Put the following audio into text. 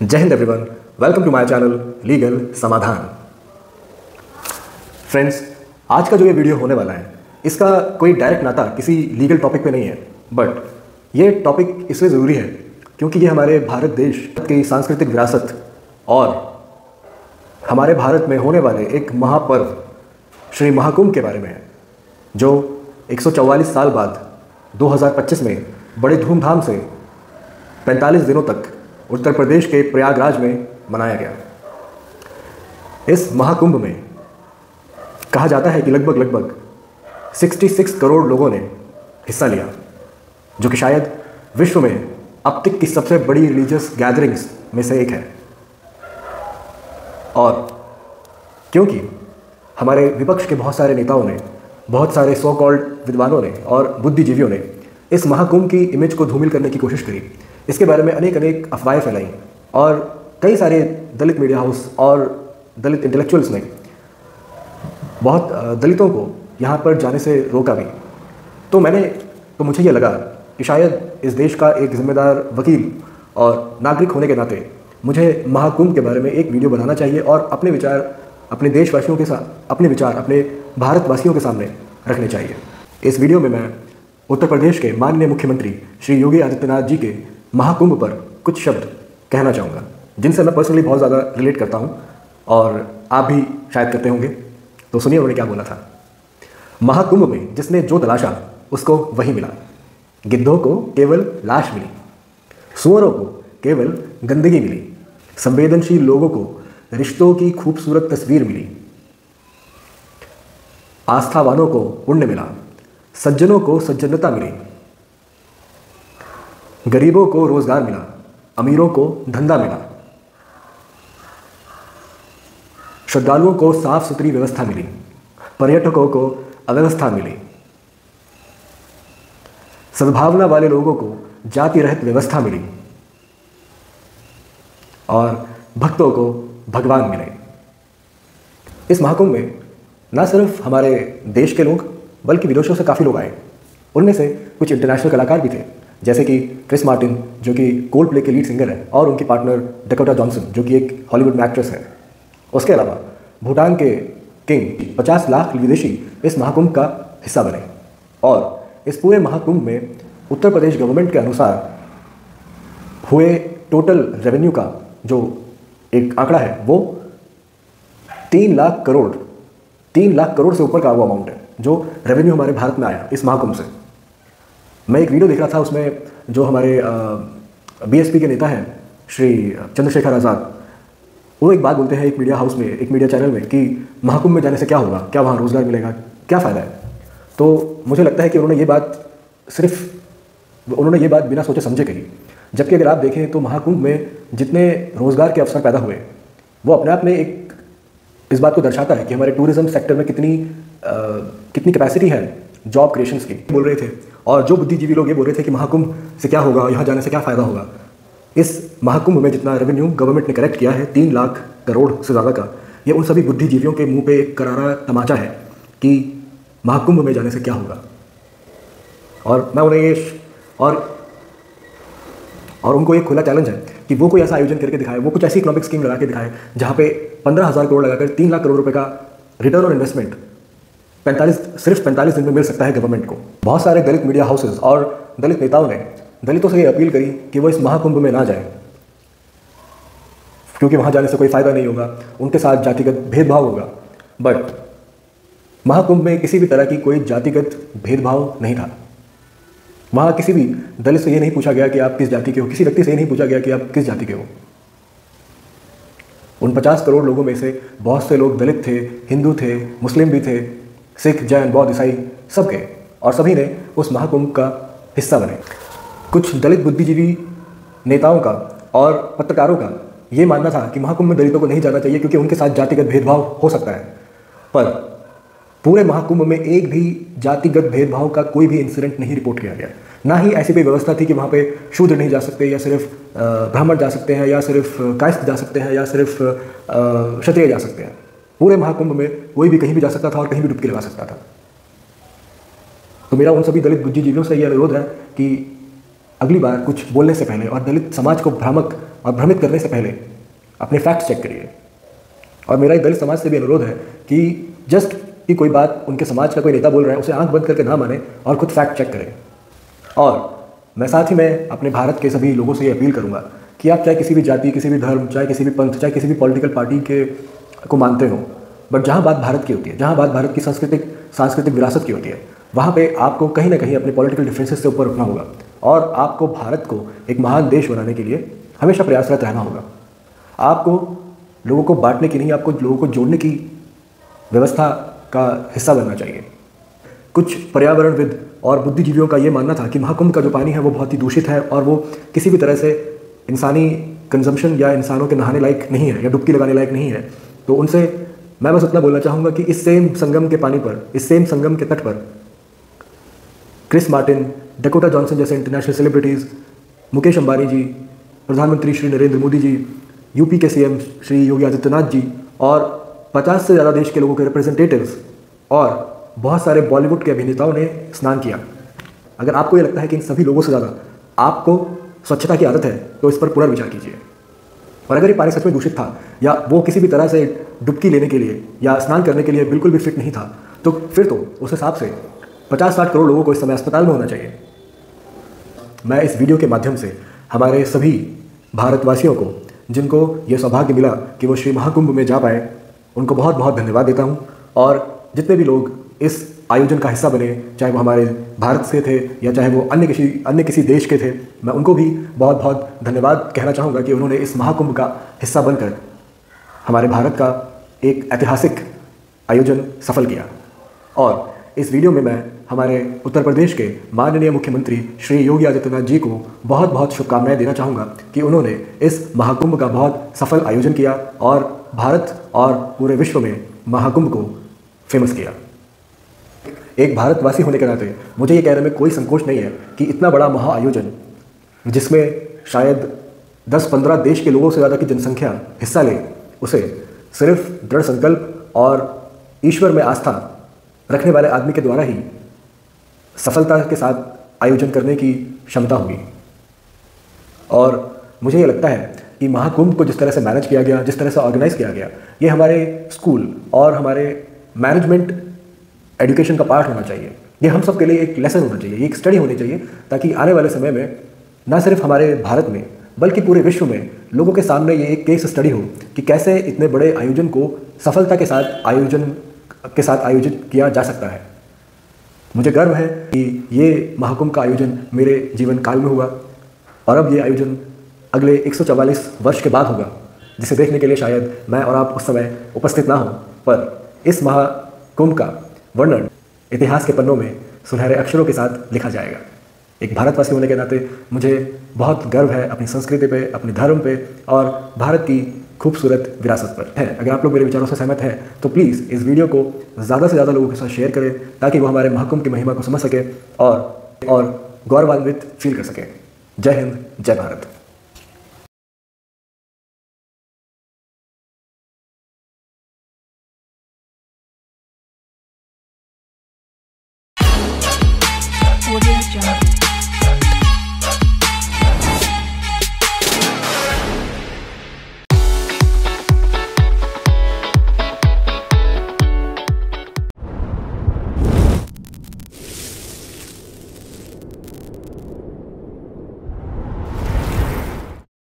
जय हिंद everyone, welcome to my channel legal Samadhan. Friends, आज का जो ये वीडियो होने वाला है इसका कोई डायरेक्ट नाता किसी लीगल टॉपिक पे नहीं है, बट ये टॉपिक इसलिए ज़रूरी है क्योंकि ये हमारे भारत देश की सांस्कृतिक विरासत और हमारे भारत में होने वाले एक महापर्व श्री महाकुंभ के बारे में है, जो 144 साल बाद 2025 में बड़े धूमधाम से 45 दिनों तक उत्तर प्रदेश के प्रयागराज में मनाया गया। इस महाकुंभ में कहा जाता है कि लगभग 66 करोड़ लोगों ने हिस्सा लिया, जो कि शायद विश्व में अब तक की सबसे बड़ी रिलीजियस गैदरिंग्स में से एक है। और क्योंकि हमारे विपक्ष के बहुत सारे नेताओं ने, बहुत सारे सो कॉल्ड विद्वानों ने और बुद्धिजीवियों ने इस महाकुंभ की इमेज को धूमिल करने की कोशिश करी, इसके बारे में अनेक अफवाहें फैलाई और कई सारे दलित मीडिया हाउस और दलित इंटेलेक्चुअल्स ने बहुत दलितों को यहाँ पर जाने से रोका भी। तो मुझे ये लगा कि शायद इस देश का एक जिम्मेदार वकील और नागरिक होने के नाते मुझे महाकुंभ के बारे में एक वीडियो बनाना चाहिए और अपने विचार अपने देशवासियों के साथ, अपने विचार अपने भारतवासियों के सामने रखने चाहिए। इस वीडियो में मैं उत्तर प्रदेश के माननीय मुख्यमंत्री श्री योगी आदित्यनाथ जी के महाकुंभ पर कुछ शब्द कहना चाहूँगा, जिनसे मैं पर्सनली बहुत ज़्यादा रिलेट करता हूँ और आप भी शायद करते होंगे। तो सुनिए उन्होंने क्या बोला था। महाकुंभ में जिसने जो तलाशा उसको वही मिला। गिद्धों को केवल लाश मिली, सुअरों को केवल गंदगी मिली, संवेदनशील लोगों को रिश्तों की खूबसूरत तस्वीर मिली, आस्थावानों को पुण्य मिला, सज्जनों को सज्जनता मिली, गरीबों को रोजगार मिला, अमीरों को धंधा मिला, श्रद्धालुओं को साफ सुथरी व्यवस्था मिली, पर्यटकों को अव्यवस्था मिली, सद्भावना वाले लोगों को जाति रहित व्यवस्था मिली और भक्तों को भगवान मिले। इस महाकुंभ में न सिर्फ हमारे देश के लोग बल्कि विदेशों से काफ़ी लोग आए। उनमें से कुछ इंटरनेशनल कलाकार भी थे, जैसे कि क्रिस मार्टिन जो कि कोल्ड प्ले के लीड सिंगर है, और उनकी पार्टनर डकोटा जॉनसन जो कि एक हॉलीवुड में एक्ट्रेस है। उसके अलावा भूटान के किंग 50 लाख विदेशी इस महाकुंभ का हिस्सा बने। और इस पूरे महाकुंभ में उत्तर प्रदेश गवर्नमेंट के अनुसार हुए टोटल रेवेन्यू का जो एक आंकड़ा है वो 3 लाख करोड़ से ऊपर का वो अमाउंट है जो रेवेन्यू हमारे भारत में आया इस महाकुंभ से। मैं एक वीडियो देख रहा था, उसमें जो हमारे बीएसपी के नेता हैं श्री चंद्रशेखर आज़ाद, वो एक बात बोलते हैं एक मीडिया हाउस में, एक मीडिया चैनल में, कि महाकुंभ में जाने से क्या होगा, क्या वहाँ रोज़गार मिलेगा, क्या फ़ायदा है। तो मुझे लगता है कि उन्होंने ये बात बिना सोचे समझे कही, जबकि अगर आप देखें तो महाकुंभ में जितने रोज़गार के अवसर पैदा हुए वो अपने आप में एक इस बात को दर्शाता है कि हमारे टूरिज्म सेक्टर में कितनी कैपेसिटी है जॉब क्रिएशंस की बोल रहे थे। और जो बुद्धिजीवी लोग ये बोल रहे थे कि महाकुंभ से क्या होगा, यहाँ जाने से क्या फ़ायदा होगा। इस महाकुंभ में जितना रेवेन्यू गवर्नमेंट ने कलेक्ट किया है 3 लाख करोड़ से ज़्यादा का, ये उन सभी बुद्धिजीवियों के मुंह पे एक करारा तमाचा है कि महाकुंभ में जाने से क्या होगा। और मैं उन्हें और उनको एक खुला चैलेंज है कि वो कोई ऐसा आयोजन करके दिखाए, वो कुछ ऐसी इकोनॉमिक स्कीम लगा के दिखाए जहाँ पे 15,000 करोड़ लगाकर 3 लाख करोड़ रुपए का रिटर्न ऑन इन्वेस्टमेंट सिर्फ 45 दिन में मिल सकता है गवर्नमेंट को। बहुत सारे दलित मीडिया हाउसेज और दलित नेताओं ने दलितों से ये अपील करी कि वो इस महाकुंभ में ना जाएं, क्योंकि वहाँ जाने से कोई फ़ायदा नहीं होगा, उनके साथ जातिगत भेदभाव होगा। बट महाकुंभ में किसी भी तरह की कोई जातिगत भेदभाव नहीं था। वहाँ किसी भी दलित से ये नहीं पूछा गया कि आप किस जाति के हो, किसी व्यक्ति से ये नहीं पूछा गया कि आप किस जाति के हो। उन 50 करोड़ लोगों में से बहुत से लोग दलित थे, हिंदू थे, मुस्लिम भी थे, सिख, जैन, बौद्ध, ईसाई सब के, और सभी ने उस महाकुंभ का हिस्सा बने। कुछ दलित बुद्धिजीवी नेताओं का और पत्रकारों का ये मानना था कि महाकुंभ में दलितों को नहीं जाना चाहिए क्योंकि उनके साथ जातिगत भेदभाव हो सकता है। पर पूरे महाकुंभ में एक भी जातिगत भेदभाव का कोई भी इंसिडेंट नहीं रिपोर्ट किया गया। ना ही ऐसी कोई व्यवस्था थी कि वहाँ पे शूद्र नहीं जा सकते, या सिर्फ ब्राह्मण जा सकते हैं, या सिर्फ कायस्थ जा सकते हैं, या सिर्फ क्षत्रिय जा सकते हैं। पूरे महाकुंभ में कोई भी कहीं भी जा सकता था और कहीं भी डुबकी लगा सकता था। तो मेरा उन सभी दलित बुद्धिजीवियों से यह अनुरोध है कि अगली बार कुछ बोलने से पहले और दलित समाज को भ्रामक और भ्रमित करने से पहले अपने फैक्ट्स चेक करिए। और मेरा एक दलित समाज से भी अनुरोध है कि जस्ट कि कोई बात उनके समाज का कोई नेता बोल रहा है उसे आंख बंद करके ना माने और खुद फैक्ट चेक करें। और मैं साथ ही में अपने भारत के सभी लोगों से ये अपील करूंगा कि आप चाहे किसी भी जाति, किसी भी धर्म, चाहे किसी भी पंथ, चाहे किसी भी पॉलिटिकल पार्टी के को मानते हो, बट जहाँ बात भारत की होती है, जहाँ बात भारत की सांस्कृतिक विरासत की होती है, वहाँ पे आपको कहीं ना कहीं अपने पॉलिटिकल डिफरेंसेस से ऊपर उठना होगा और आपको भारत को एक महान देश बनाने के लिए हमेशा प्रयासरत रहना होगा। आपको लोगों को बांटने की नहीं, आपको लोगों को जोड़ने की व्यवस्था का हिस्सा बनना चाहिए। कुछ पर्यावरणविद और बुद्धिजीवियों का ये मानना था कि महाकुंभ का जो पानी है वो बहुत ही दूषित है और वो किसी भी तरह से इंसानी कंजम्पशन या इंसानों के नहाने लायक नहीं है या डुबकी लगाने लायक नहीं है। तो उनसे मैं बस उतना बोलना चाहूँगा कि इस सेम संगम के पानी पर, इस सेम संगम के तट पर क्रिस मार्टिन, डकोटा जॉनसन जैसे इंटरनेशनल सेलिब्रिटीज़, मुकेश अंबानी जी, प्रधानमंत्री श्री नरेंद्र मोदी जी, यूपी के सीएम श्री योगी आदित्यनाथ जी और 50 से ज़्यादा देश के लोगों के रिप्रेजेंटेटिव्स और बहुत सारे बॉलीवुड के अभिनेताओं ने स्नान किया। अगर आपको ये लगता है कि इन सभी लोगों से ज़्यादा आपको स्वच्छता की आदत है तो इस पर पुनर्विचार कीजिए। और अगर ये पानी सच में दूषित था या वो किसी भी तरह से डुबकी लेने के लिए या स्नान करने के लिए बिल्कुल भी फिट नहीं था, तो फिर तो उस हिसाब से 50-60 करोड़ लोगों को इस समय अस्पताल में होना चाहिए। मैं इस वीडियो के माध्यम से हमारे सभी भारतवासियों को जिनको ये सौभाग्य मिला कि वो श्री महाकुंभ में जा पाए, उनको बहुत बहुत धन्यवाद देता हूँ। और जितने भी लोग इस आयोजन का हिस्सा बने, चाहे वो हमारे भारत से थे या चाहे वो अन्य किसी देश के थे, मैं उनको भी बहुत बहुत धन्यवाद कहना चाहूँगा कि उन्होंने इस महाकुंभ का हिस्सा बनकर हमारे भारत का एक ऐतिहासिक आयोजन सफल किया। और इस वीडियो में मैं हमारे उत्तर प्रदेश के माननीय मुख्यमंत्री श्री योगी आदित्यनाथ जी को बहुत बहुत शुभकामनाएं देना चाहूँगा कि उन्होंने इस महाकुंभ का बहुत सफल आयोजन किया और भारत और पूरे विश्व में महाकुंभ को फेमस किया। एक भारतवासी होने के नाते मुझे ये कहने में कोई संकोच नहीं है कि इतना बड़ा महाआयोजन, जिसमें शायद 10-15 देश के लोगों से ज़्यादा की जनसंख्या हिस्सा ले, उसे सिर्फ दृढ़ संकल्प और ईश्वर में आस्था रखने वाले आदमी के द्वारा ही सफलता के साथ आयोजन करने की क्षमता होगी। और मुझे ये लगता है कि महाकुंभ को जिस तरह से मैनेज किया गया, जिस तरह से ऑर्गेनाइज किया गया, ये हमारे स्कूल और हमारे मैनेजमेंट एजुकेशन का पार्ट होना चाहिए। ये हम सब के लिए एक लेसन होना चाहिए, ये एक स्टडी होनी चाहिए, ताकि आने वाले समय में ना सिर्फ हमारे भारत में बल्कि पूरे विश्व में लोगों के सामने ये एक केस स्टडी हो कि कैसे इतने बड़े आयोजन को सफलता के साथ आयोजित किया जा सकता है। मुझे गर्व है कि ये महाकुंभ का आयोजन मेरे जीवन काल में हुआ और अब ये आयोजन अगले 144 वर्ष के बाद होगा, जिसे देखने के लिए शायद मैं और आप उस समय उपस्थित ना हो, पर इस महाकुंभ का वर्णन इतिहास के पन्नों में सुनहरे अक्षरों के साथ लिखा जाएगा। एक भारतवासी होने के नाते मुझे बहुत गर्व है अपनी संस्कृति पे, अपने धर्म पे और भारत की खूबसूरत विरासत पर है। अगर आप लोग मेरे विचारों से सहमत हैं तो प्लीज़ इस वीडियो को ज़्यादा से ज़्यादा लोगों के साथ शेयर करें, ताकि वो हमारे महाकुंभ की महिमा को समझ सके और गौरवान्वित फील कर सकें। जय हिंद, जय भारत। Audio Jungle.